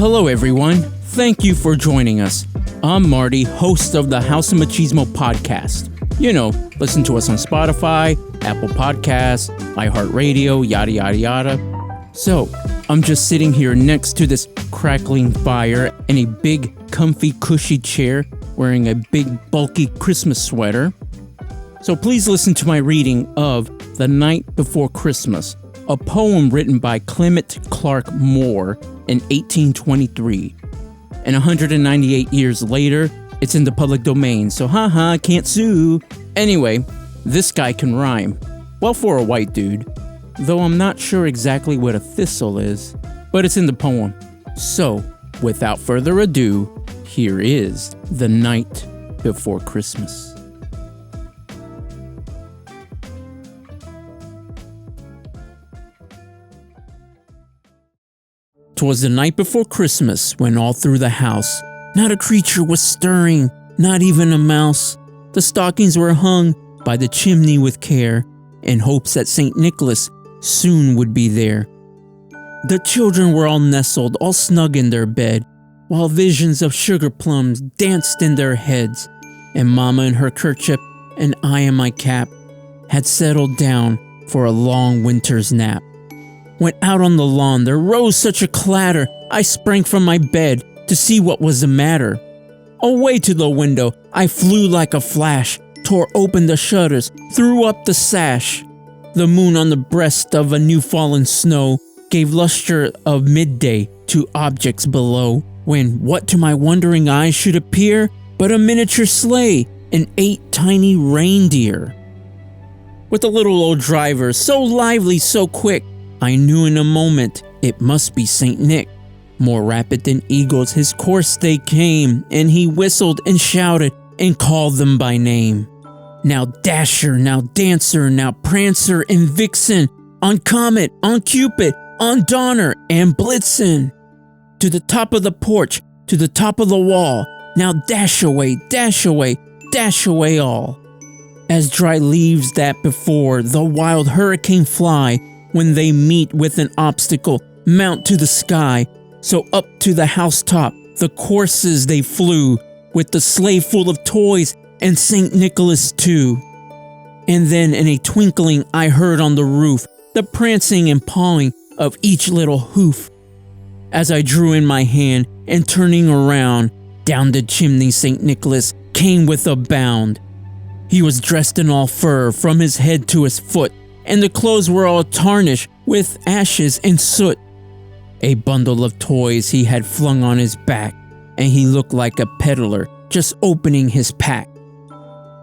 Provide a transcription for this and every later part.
hello everyone. Thank you for joining us. I'm Marty, host of the House of Machismo Podcast. You know, listen to us on Spotify, Apple Podcasts, iHeartRadio, yada yada yada. So, I'm just sitting here next to this crackling fire in a big, comfy, cushy chair, wearing a big, bulky Christmas sweater. So please listen to my reading of The Night Before Christmas, a poem written by Clement Clark Moore in 1823. And 198 years later, it's in the public domain, so can't sue. Anyway, this guy can rhyme. Well, for a white dude. Though I'm not sure exactly what a thistle is, but it's in the poem. So, without further ado, here is The Night Before Christmas. 'Twas the night before Christmas, when all through the house not a creature was stirring, not even a mouse. The stockings were hung by the chimney with care, in hopes that St. Nicholas soon would be there. The children were all nestled, all snug in their bed, while visions of sugar plums danced in their heads, and Mama in her kerchief and I in my cap had settled down for a long winter's nap. When out on the lawn there rose such a clatter, I sprang from my bed to see what was the matter. Away to the window I flew like a flash, tore open the shutters, threw up the sash. The moon on the breast of a new fallen snow gave luster of midday to objects below, when what to my wondering eyes should appear but a miniature sleigh and 8 tiny reindeer. With a little old driver, so lively, so quick, I knew in a moment it must be St. Nick. More rapid than eagles his course they came, and he whistled and shouted and called them by name. Now Dasher, now Dancer, now Prancer and Vixen, on Comet, on Cupid, on Donner and Blitzen. To the top of the porch, to the top of the wall, now dash away, dash away, dash away all. As dry leaves that before the wild hurricane fly, when they meet with an obstacle, mount to the sky. So up to the housetop, the courses they flew, with the sleigh full of toys and St. Nicholas too. And then in a twinkling I heard on the roof the prancing and pawing of each little hoof. As I drew in my hand and turning around, down the chimney St. Nicholas came with a bound. He was dressed in all fur from his head to his foot, and the clothes were all tarnished with ashes and soot. A bundle of toys he had flung on his back, and he looked like a peddler just opening his pack.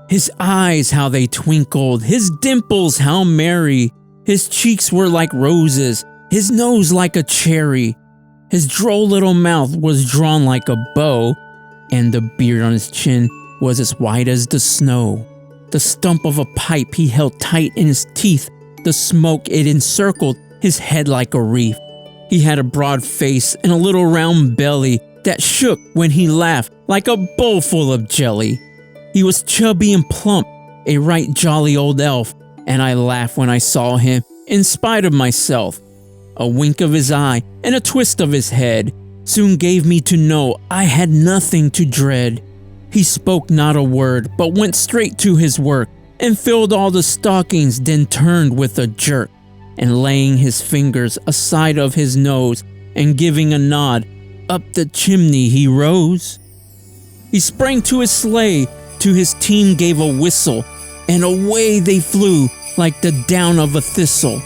His eyes, how they twinkled, his dimples, how merry. His cheeks were like roses, his nose like a cherry. His droll little mouth was drawn like a bow, and the beard on his chin was as white as the snow. The stump of a pipe he held tight in his teeth, the smoke it encircled his head like a wreath. He had a broad face and a little round belly that shook when he laughed like a bowl full of jelly. He was chubby and plump, a right jolly old elf, and I laughed when I saw him, in spite of myself. A wink of his eye and a twist of his head soon gave me to know I had nothing to dread. He spoke not a word, but went straight to his work, and filled all the stockings, then turned with a jerk, and laying his fingers aside of his nose, and giving a nod, up the chimney he rose. He sprang to his sleigh, to his team gave a whistle, and away they flew like the down of a thistle.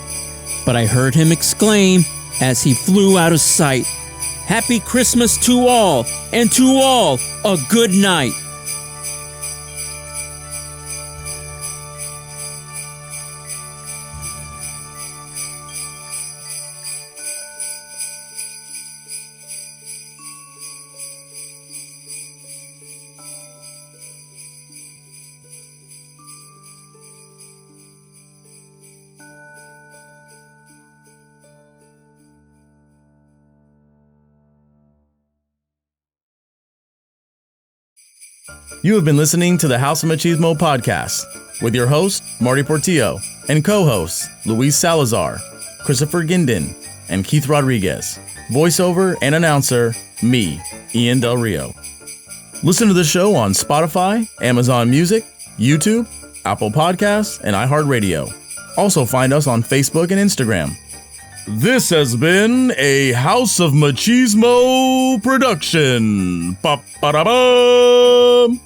But I heard him exclaim, as he flew out of sight, "Happy Christmas to all, and to all a good night." You have been listening to the House of Machismo Podcast with your host, Marty Portillo, and co-hosts, Luis Salazar, Christopher Guindon, and Keith Rodriguez. voiceover and announcer, me, Ian Del Rio. Listen to the show on Spotify, Amazon Music, YouTube, Apple Podcasts, and iHeartRadio. Also find us on Facebook and Instagram. This has been a House of Machismo production. Ba-ba-da-bum.